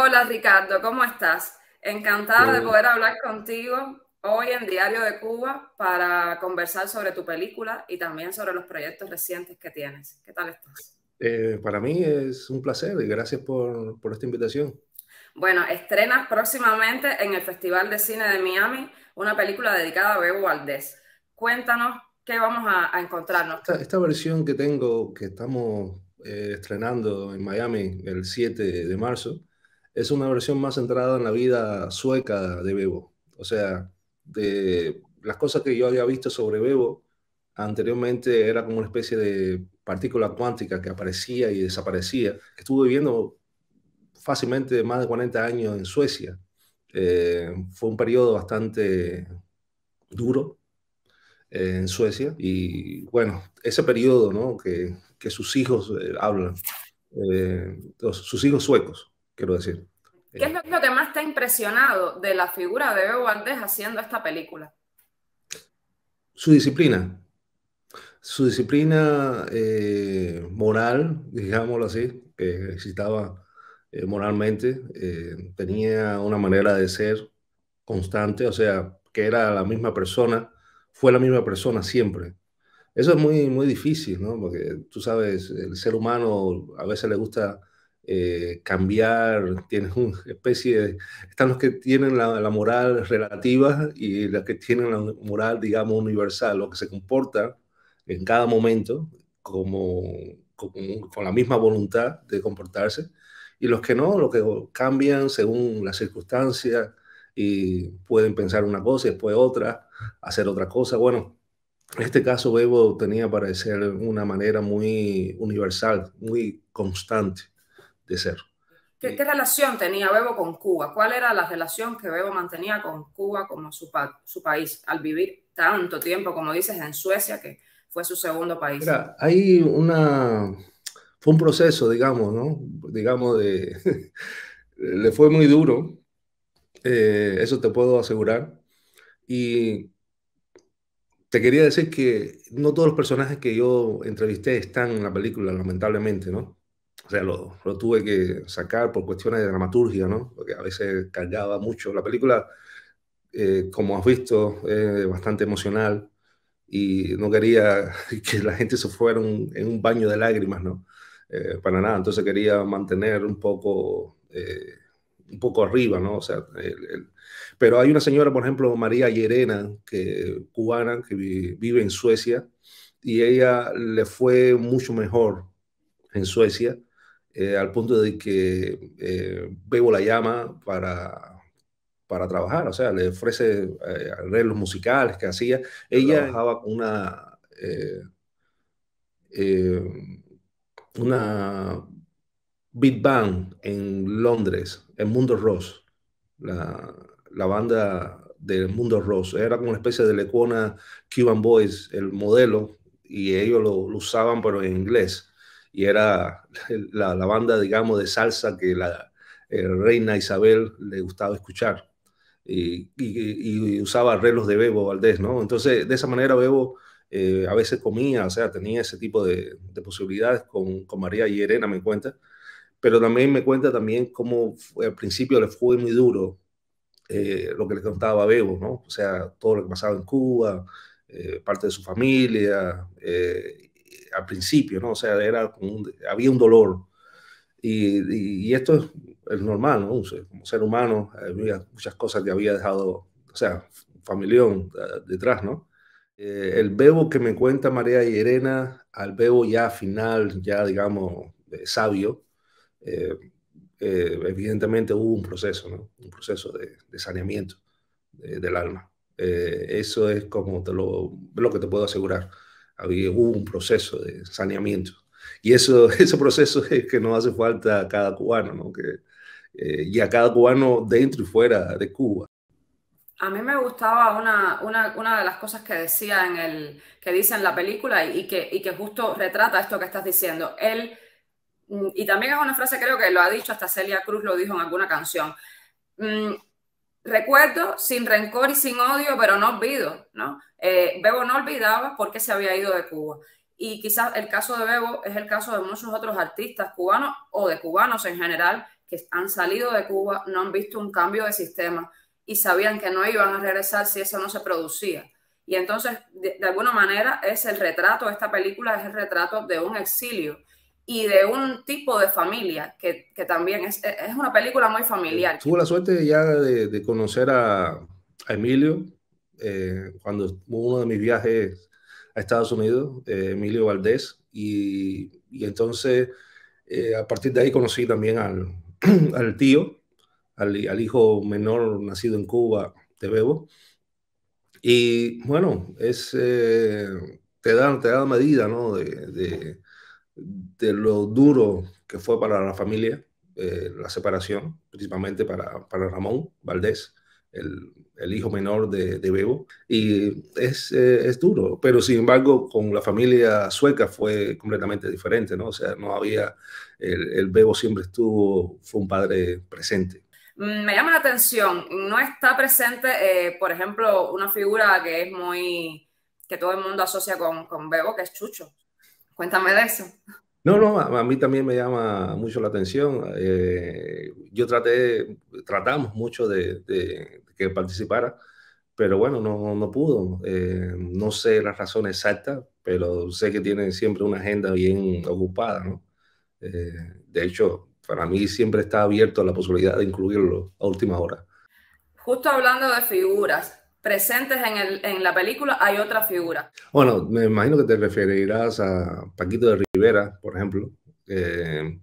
Hola Ricardo, ¿cómo estás? Encantada de Eh, poder hablar contigo hoy en Diario de Cuba para conversar sobre tu película y también sobre los proyectos recientes que tienes. ¿Qué tal estás? para mí es un placer y gracias por esta invitación. Bueno, estrenas próximamente en el Festival de Cine de Miami una película dedicada a Bebo Valdés. Cuéntanos qué vamos a encontrarnos. Esta versión que tengo, que estamos estrenando en Miami el 7 de marzo, es una versión más centrada en la vida sueca de Bebo. O sea, de las cosas que yo había visto sobre Bebo anteriormente era como una especie de partícula cuántica que aparecía y desaparecía. Estuve viviendo fácilmente más de 40 años en Suecia. Fue un periodo bastante duro en Suecia y bueno, ese periodo, ¿no? Que sus hijos hablan, sus hijos suecos, quiero decir. ¿Qué es Eh, lo que más te ha impresionado de la figura de Bebo Valdés haciendo esta película? su disciplina, su disciplina moral, digámoslo así, que existaba moralmente, tenía una manera de ser constante, o sea, que era la misma persona, fue la misma persona siempre. Eso es muy, muy difícil, ¿no? Porque tú sabes, el ser humano a veces le gusta cambiar, tiene una especie de... Están los que tienen la moral relativa y los que tienen la moral, digamos, universal, lo que se comporta en cada momento como, con la misma voluntad de comportarse, y los que no, los que cambian según las circunstancias y pueden pensar una cosa y después otra, hacer otra cosa. Bueno, en este caso, Bebo tenía para ser una manera muy universal, muy constante de ser. ¿Qué Y, relación tenía Bebo con Cuba? ¿Cuál era la relación que Bebo mantenía con Cuba como su país al vivir tanto tiempo, como dices, en Suecia, que fue su segundo país? mira, hay una, fue un proceso, digamos, ¿no? Digamos, le fue muy duro, eso te puedo asegurar. Y te quería decir que no todos los personajes que yo entrevisté están en la película, lamentablemente, ¿no? O sea, lo tuve que sacar por cuestiones de dramaturgia, ¿no? Porque a veces cargaba mucho. La película, como has visto, es bastante emocional y no quería que la gente se fuera en un baño de lágrimas, ¿no? Para nada. Entonces quería mantener un poco arriba, ¿no? O sea, pero hay una señora, por ejemplo, María Llerena, que, cubana, que vive en Suecia, y ella le fue mucho mejor en Suecia, al punto de que Bebo la llama para trabajar, o sea, le ofrece arreglos musicales que hacía. Ella trabajaba con eh, una big band en Londres, en Mundo Ross, la, la banda del Mundo Ross. Era como una especie de Lecona Cuban Boys, el modelo, y ellos lo usaban, pero en inglés. Y era la banda, digamos, de salsa que la reina Isabel le gustaba escuchar. Y usaba arreglos de Bebo Valdés, ¿no? Entonces, de esa manera Bebo a veces comía, o sea, tenía ese tipo de posibilidades con María y Elena, me cuenta, pero también me cuenta también cómo al principio le fue muy duro lo que le contaba a Bebo, ¿no? O sea, todo lo que pasaba en Cuba, parte de su familia, al principio, ¿no? O sea, había un dolor. Y esto es normal, ¿no? O sea, como ser humano, había muchas cosas que había dejado, o sea, familión detrás, ¿no? El Bebo que me cuenta María y Elena, al Bebo ya final, ya digamos, sabio, eh, evidentemente hubo un proceso, ¿no? Un proceso de saneamiento del alma. Eso es como lo que te puedo asegurar. Hubo un proceso de saneamiento. Y eso, ese proceso es que nos hace falta a cada cubano, ¿no? Y a cada cubano dentro y fuera de Cuba. A mí me gustaba una de las cosas que decía que dice en la película y que justo retrata esto que estás diciendo. Él, y también es una frase, creo que lo ha dicho, hasta Celia Cruz lo dijo en alguna canción. Mm, Recuerdo sin rencor y sin odio, pero no olvido, ¿no? Bebo no olvidaba por qué se había ido de Cuba. Y quizás el caso de Bebo es el caso de muchos otros artistas cubanos o de cubanos en general que han salido de Cuba no han visto un cambio de sistema y sabían que no iban a regresar si eso no se producía. Y entonces, de alguna manera, es el retrato, esta película es el retrato de un exilio y de un tipo de familia que también es una película muy familiar. Tuve la suerte ya de conocer a Emilio cuando uno de mis viajes a Estados Unidos, Emilio Valdés, y entonces a partir de ahí conocí también al tío, al hijo menor nacido en Cuba de Bebo. Y bueno, te da medida, ¿no? De lo duro que fue para la familia la separación, principalmente para Ramón Valdés, el hijo menor de Bebo. Y es duro, pero sin embargo con la familia sueca fue completamente diferente, ¿no? O sea, no había, el Bebo siempre fue un padre presente. Me llama la atención, no está presente, por ejemplo, una figura que es que todo el mundo asocia con Bebo, que es Chucho. Cuéntame de eso. No, no, a mí también me llama mucho la atención. Tratamos mucho de que participara, pero bueno, no pudo. No sé las razones exactas, pero sé que tiene siempre una agenda bien ocupada, ¿no? De hecho, para mí siempre está abierto la posibilidad de incluirlo a última hora. Justo hablando de figuras presentes en la película, hay otra figura. Bueno, me imagino que te referirás a Paquito de Rivera, por ejemplo, eh,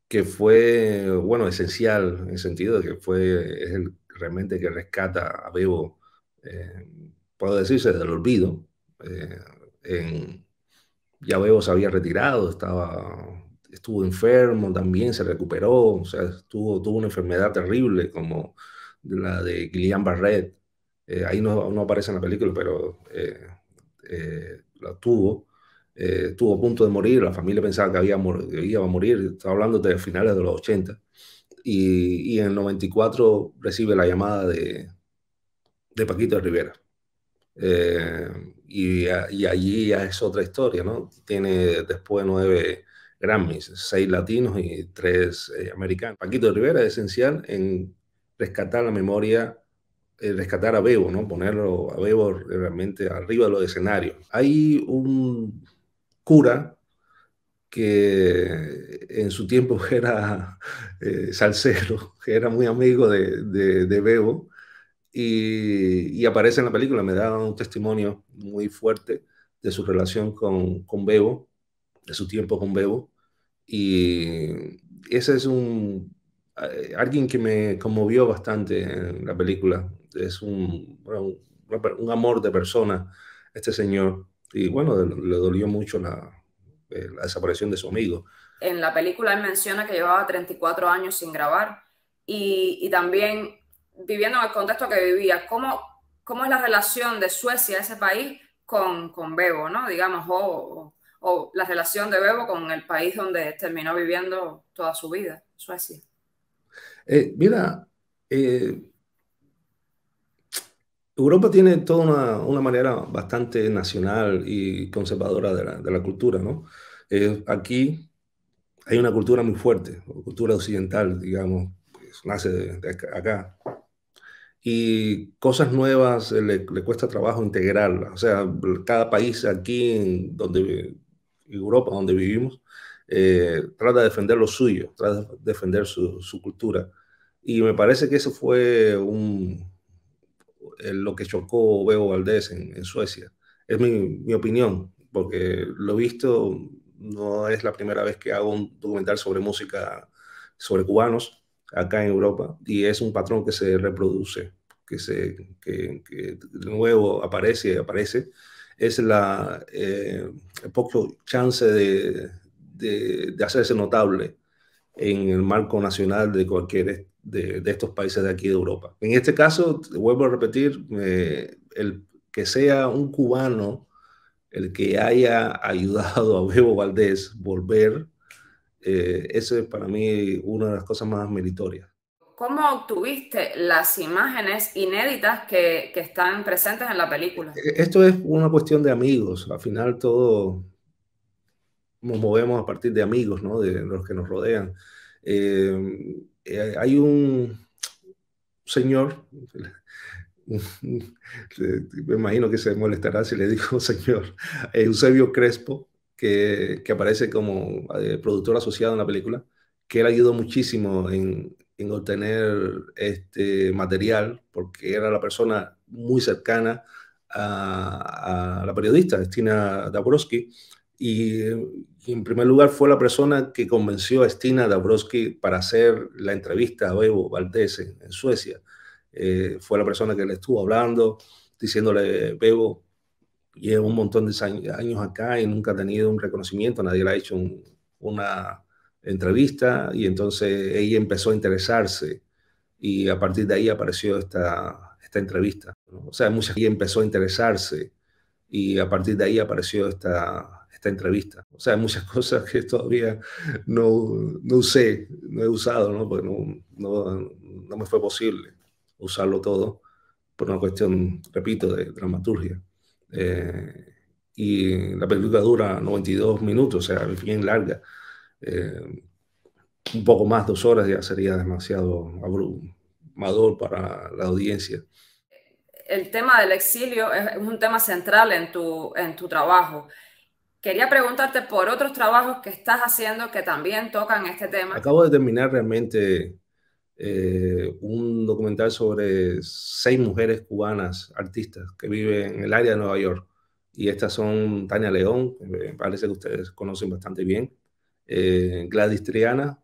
que fue, bueno, esencial en el sentido de que es el realmente que rescata a Bebo, eh, puedo decirse, del olvido. Eh, en, ya Bebo se había retirado, estuvo enfermo también, se recuperó, o sea, tuvo una enfermedad terrible como la de Guillain-Barré. Ahí no aparece en la película, pero la tuvo. Estuvo a punto de morir, la familia pensaba que iba a morir, estaba hablando de finales de los 80, y en el 94 recibe la llamada de Paquito de Rivera. Y allí ya es otra historia, ¿no? Tiene después 9 Grammys, 6 latinos y 3 americanos. Paquito de Rivera es esencial en rescatar la memoria, rescatar a Bebo, ¿no? Ponerlo a Bebo realmente arriba de los escenarios. Hay un cura que en su tiempo era salsero, que era muy amigo de Bebo, y aparece en la película, me da un testimonio muy fuerte de su relación con Bebo, de su tiempo con Bebo, y ese es alguien que me conmovió bastante en la película. Es un amor de persona, este señor, y bueno, le dolió mucho la desaparición de su amigo. En la película él menciona que llevaba 34 años sin grabar y también viviendo en el contexto que vivía, ¿cómo es la relación de Suecia, ese país, con Bebo, ¿no? Digamos, o la relación de Bebo con el país donde terminó viviendo toda su vida, Suecia. Mira, Europa tiene toda una manera bastante nacional y conservadora de la cultura, ¿no? Aquí hay una cultura muy fuerte, cultura occidental, digamos, pues, nace de acá. Y cosas nuevas le cuesta trabajo integrarlas. O sea, cada país aquí, en Europa, donde vivimos, trata de defender lo suyo, trata de defender su cultura. Y me parece que eso fue lo que chocó Bebo Valdés en Suecia. Es mi opinión, porque lo visto, no es la primera vez que hago un documental sobre música, sobre cubanos, acá en Europa, y es un patrón que se reproduce, que de nuevo aparece y aparece. Es el poco chance de hacerse notable en el marco nacional de cualquier de estos países de aquí de Europa. En este caso, vuelvo a repetir, el que sea un cubano el que haya ayudado a Bebo Valdés volver, eso es para mí una de las cosas más meritorias. ¿Cómo obtuviste las imágenes inéditas que están presentes en la película? Esto es una cuestión de amigos. Al final todo nos movemos a partir de amigos, ¿no? De los que nos rodean. hay un señor, me imagino que se molestará si le digo señor, Eusebio Crespo, que aparece como productor asociado en la película, que él ayudó muchísimo en obtener este material, porque era la persona muy cercana a la periodista, Stina Dabrowski, y en primer lugar fue la persona que convenció a Stina Dabrowski para hacer la entrevista a Bebo Valdés en Suecia. Fue la persona que le estuvo hablando, diciéndole, Bebo, lleva un montón de años acá y nunca ha tenido un reconocimiento, nadie le ha hecho una entrevista, y entonces ella empezó a interesarse y a partir de ahí apareció esta entrevista, ¿no? O sea, mucha gente empezó a interesarse y a partir de ahí apareció esta entrevista. O sea, muchas cosas que todavía no usé, no he usado, ¿no? Porque no me fue posible usarlo todo por una cuestión, repito, de dramaturgia. Eh, y la película dura 92 minutos, o sea, es bien larga. Eh, un poco más, 2 horas ya sería demasiado abrumador para la audiencia. El tema del exilio es un tema central en tu trabajo. Quería preguntarte por otros trabajos que estás haciendo que también tocan este tema. Acabo de terminar realmente un documental sobre 6 mujeres cubanas artistas que viven en el área de Nueva York. Y estas son Tania León, que me parece que ustedes conocen bastante bien, Gladys Triana,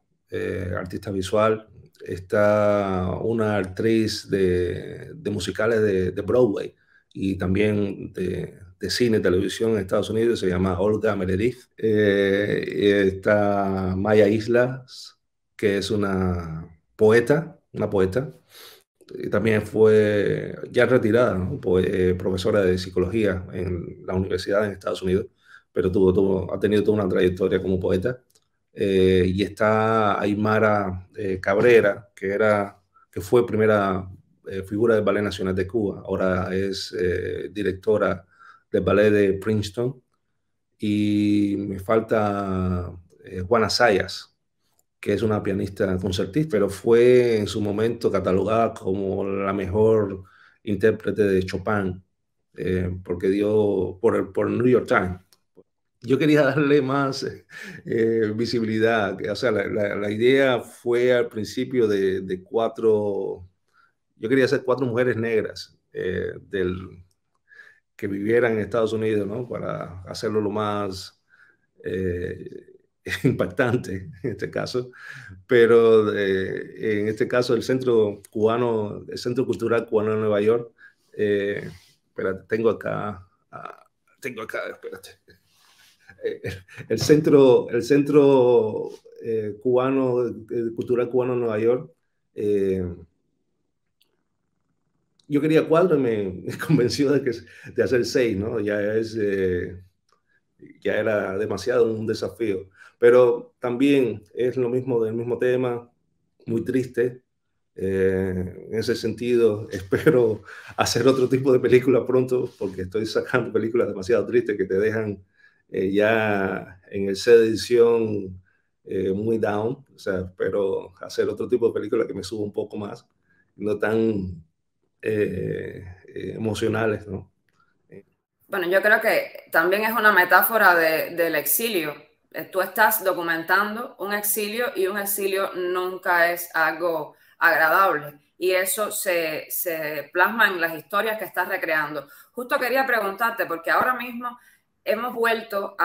artista visual, está una actriz de musicales de Broadway y también de cine y televisión en Estados Unidos, se llama Olga Meredith. Está Maya Islas, que es una poeta, y también fue ya retirada, ¿no? Profesora de psicología en la universidad en Estados Unidos, pero ha tenido toda una trayectoria como poeta. Y está Aymara Cabrera, que fue primera figura del Ballet Nacional de Cuba, ahora es directora del Ballet de Princeton. Y me falta Juana Sayas, que es una pianista concertista, pero fue en su momento catalogada como la mejor intérprete de Chopin, porque dio por el New York Times. Yo quería darle más visibilidad, o sea, la idea fue al principio de yo quería hacer 4 mujeres negras que vivieran en Estados Unidos, ¿no? Para hacerlo lo más eh, impactante en este caso, pero en este caso el Centro Cultural Cubano de Nueva York, espérate, tengo acá, espérate, eh, el centro cubano, cultural cubano de Nueva York, eh, yo quería 4 y me convenció de hacer 6, ¿no? Ya era demasiado un desafío. Pero también es lo mismo del mismo tema, muy triste. En ese sentido, espero hacer otro tipo de película pronto, porque estoy sacando películas demasiado tristes que te dejan ya en el set de edición muy down. O sea, espero hacer otro tipo de película que me suba un poco más, no tan emocionales, ¿no? Bueno, yo creo que también es una metáfora del exilio. Tú estás documentando un exilio y un exilio nunca es algo agradable. Y eso se plasma en las historias que estás recreando. Justo quería preguntarte, porque ahora mismo hemos vuelto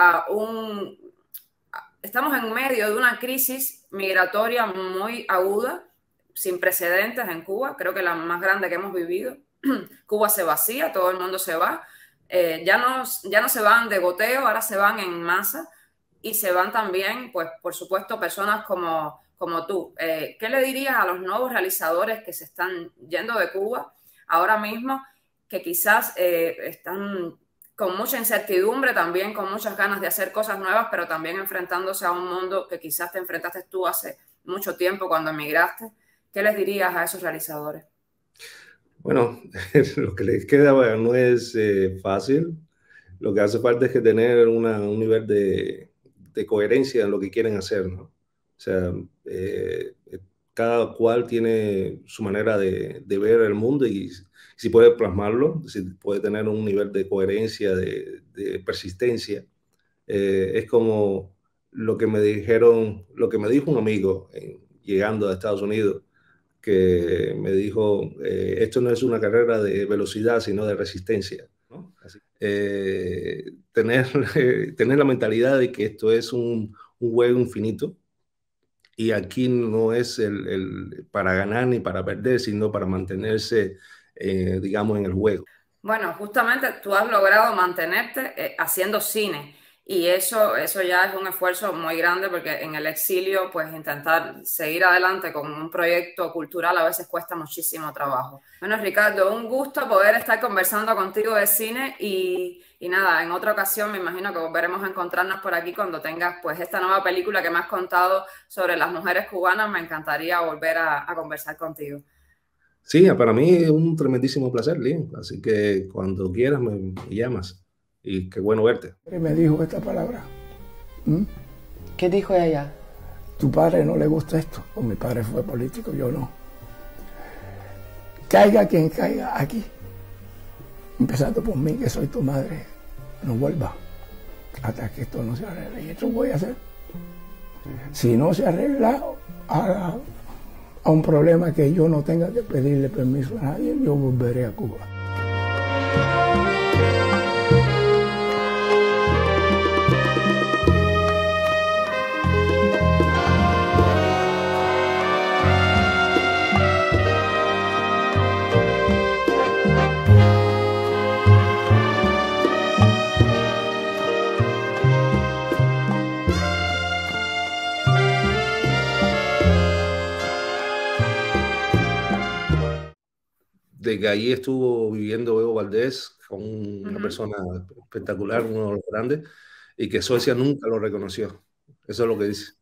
estamos en medio de una crisis migratoria muy aguda, sin precedentes en Cuba, creo que la más grande que hemos vivido. Cuba se vacía, todo el mundo se va. Ya no se van de goteo, ahora se van en masa y se van también, pues, por supuesto, personas como tú. ¿Qué le dirías a los nuevos realizadores que se están yendo de Cuba ahora mismo, que quizás están con mucha incertidumbre, también con muchas ganas de hacer cosas nuevas, pero también enfrentándose a un mundo que quizás te enfrentaste tú hace mucho tiempo cuando emigraste? ¿Qué les dirías a esos realizadores? Bueno, lo que les queda, bueno, no es fácil. Lo que hace falta es que tener un nivel de coherencia en lo que quieren hacer, ¿no? O sea, cada cual tiene su manera de ver el mundo y si puede plasmarlo, si puede tener un nivel de coherencia, de persistencia. Es como lo que me dijeron, lo que me dijo un amigo llegando a Estados Unidos, que me dijo, esto no es una carrera de velocidad, sino de resistencia, ¿no? Así, tener, tener la mentalidad de que esto es un juego infinito y aquí no es para ganar ni para perder, sino para mantenerse, digamos, en el juego. Bueno, justamente tú has logrado mantenerte haciendo cine y eso ya es un esfuerzo muy grande porque en el exilio, pues intentar seguir adelante con un proyecto cultural a veces cuesta muchísimo trabajo. Bueno, Ricardo, un gusto poder estar conversando contigo de cine y nada, en otra ocasión me imagino que volveremos a encontrarnos por aquí cuando tengas pues esta nueva película que me has contado sobre las mujeres cubanas. Me encantaría volver a conversar contigo. Sí, para mí es un tremendísimo placer, Lynn. Así que cuando quieras me llamas. Y qué bueno verte. Y me dijo esta palabra. ¿Qué dijo ella? Tu padre no le gusta esto. Pues mi padre fue político, yo no. Caiga quien caiga aquí, empezando por mí, que soy tu madre, no vuelva hasta que esto no se arregle. Y esto voy a hacer. Si no se arregla a un problema que yo no tenga que pedirle permiso a nadie, yo volveré a Cuba. De que allí estuvo viviendo Evo Valdés, con una persona espectacular, uno de los grandes, y que Suecia nunca lo reconoció. Eso es lo que dice.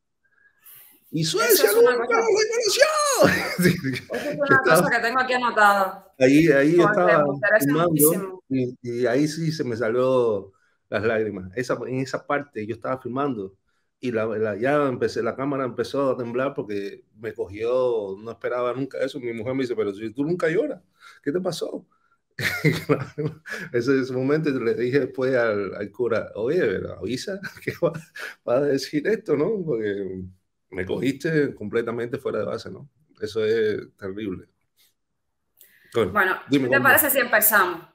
Y Eso Suecia es una nunca cosa, lo reconoció. eso es una cosa que tengo aquí anotada. Ahí Porque estaba me interesa filmando muchísimo. y ahí sí se me salió las lágrimas. En esa parte yo estaba filmando y la cámara empezó a temblar porque me cogió, no esperaba nunca eso. Mi mujer me dice, pero si tú nunca lloras, ¿qué te pasó? Ese momento le dije después al cura, oye, pero avisa que va a decir esto, ¿no? Porque me cogiste completamente fuera de base, ¿no? Eso es terrible. Bueno, Dime ¿qué te cómo. parece si empezamos?